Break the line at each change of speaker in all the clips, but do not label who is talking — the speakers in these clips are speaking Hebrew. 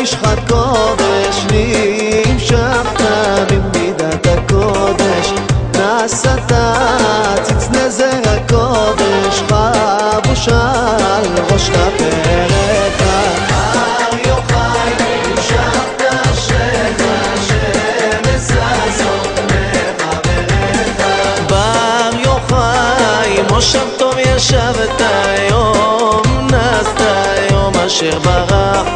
משחת קודש נמשכת במידת הקודש נעשת ציץ נזר הקודש חבוש על ראשך פרק הר יוחאי נמשכת אשריך שמש ששון מחבריך בר יוחאי מושב טוב ישבת היום נעשת היום אשר ברחת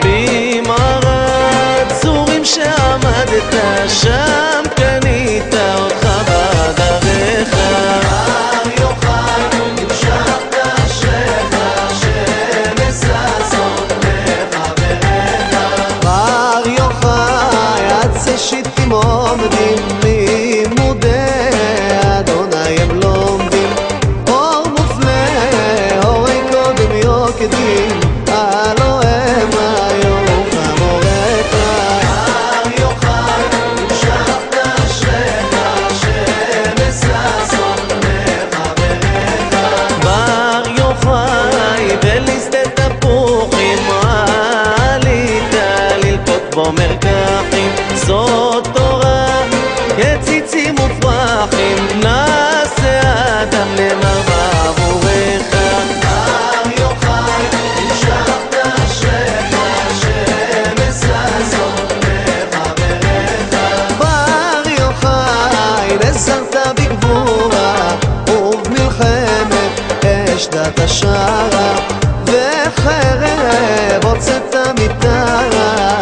במערת צורים שעמדת שם קנית אותך בעדריך הר יוחאי נמשכת אשריך שמש ששון מחבריך בר יוחאי עצי שיטים עומדים לימודי אדוני הם לומדים אור מופלא אורי קודם יוקדים אלוהם היום חמורך הר יוחאי נמשכת אשריך שמש ששון מחבריך בר יוחאי בליסטי תפוחים עלית ללקוט בו מרקחים זאת תורה יציצים מופרחים נעשה אדם נאמר בעבורך הר יוחאי נמשכת אשריך שמש ששון מחבריך בר יוחאי נזרת בגבורה ובמלחמת אשדת השערה וחרב הוצאת מטרה